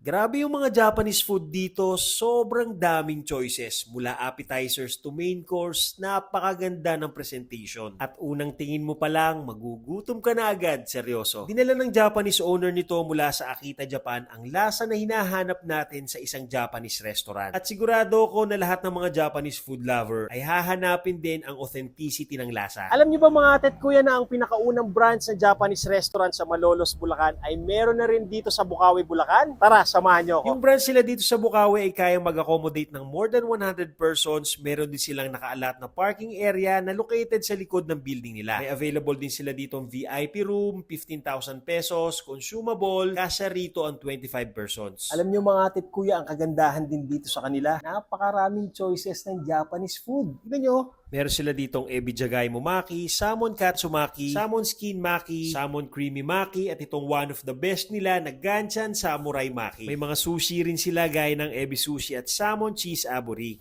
Grabe yung mga Japanese food dito, sobrang daming choices. Mula appetizers to main course, napakaganda ng presentation. At unang tingin mo pa lang, magugutom ka na agad, seryoso. Dinala ng Japanese owner nito mula sa Akita, Japan, ang lasa na hinahanap natin sa isang Japanese restaurant. At sigurado ko na lahat ng mga Japanese food lover ay hahanapin din ang authenticity ng lasa. Alam niyo ba mga ate at kuya na ang pinakaunang branch ng Japanese restaurant sa Malolos, Bulacan ay meron na rin dito sa Bukawi, Bulacan? Tara, samahan niyo ako. Yung branch nila dito sa Bukawi ay kayang mag-accommodate ng more than 100 persons. Meron din silang nakaalat na parking area na located sa likod ng building nila. May available din sila dito ng VIP room, 15,000 pesos, consumable, kasya rito ang 25 persons. Alam niyo mga ate at kuya, ang kagandahan din dito sa kanila, napakaraming choices ng Japanese food. Tignan niyo, meron sila ditong ebi jagay maki, salmon katsumaki, salmon skin maki, salmon creamy maki, at itong one of the best nila na ganchan samurai maki. May mga sushi rin sila gaya ng ebi sushi at salmon cheese aburi.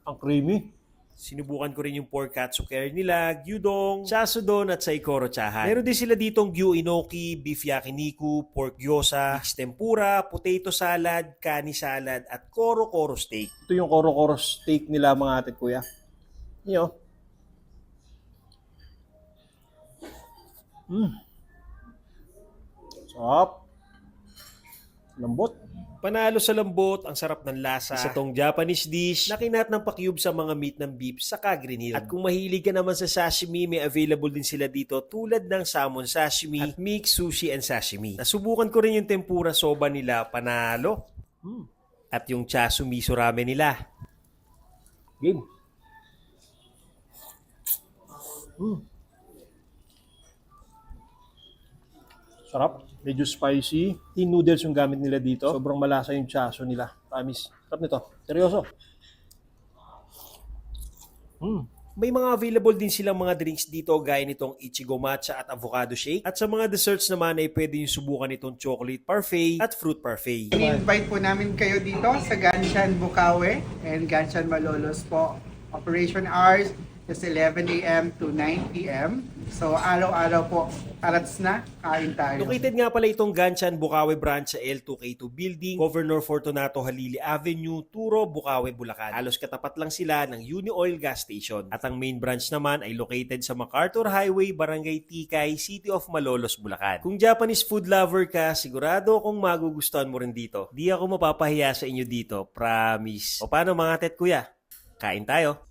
Ang creamy. Sinubukan ko rin yung pork katsu curry nila, gyudon, chasudon at saikoro chahan. Meron din sila ditong gyu inoki, beef yakiniku, pork gyoza, mixed tempura, potato salad, kani salad at koro-koro steak. Ito yung koro-koro steak nila mga ate at kuya. Yo. Sarap. Lambot. Panalo sa lambot, ang sarap ng lasa. Isa tong Japanese dish na kinat ng pa-cube sa mga meat ng beef saka grinil. At kung mahilig ka naman sa sashimi, may available din sila dito tulad ng salmon sashimi at mixed sushi and sashimi. Nasubukan ko rin yung tempura soba nila, panalo. At yung chasu miso ramen nila. Game. Sarap. Medyo spicy. Tea noodles yung gamit nila dito. Sobrang malasa yung chaso nila. Promise. Sarap nito. Seryoso. May mga available din silang mga drinks dito gaya nitong Ichigo Matcha at Avocado Shake. At sa mga desserts naman ay pwede yung subukan itong chocolate parfait at fruit parfait. I-invite po namin kayo dito sa Ganshan Bukawi and Ganshan Malolos po. Operation hours is 11 a.m. to 9 p.m. So araw-araw po, arats na, kain tayo. Located nga pala itong Ganshan Bukawi branch sa L2K2 Building, Governor Fortunato Halili Avenue, Turo, Bukawi, Bulacan. Halos katapat lang sila ng Uni-Oil Gas Station. At ang main branch naman ay located sa MacArthur Highway, Barangay Tikay, City of Malolos, Bulacan. Kung Japanese food lover ka, sigurado kung magugustuhan mo rin dito. Di ako mapapahiya sa inyo dito, promise. O paano mga tet kuya? Kain tayo!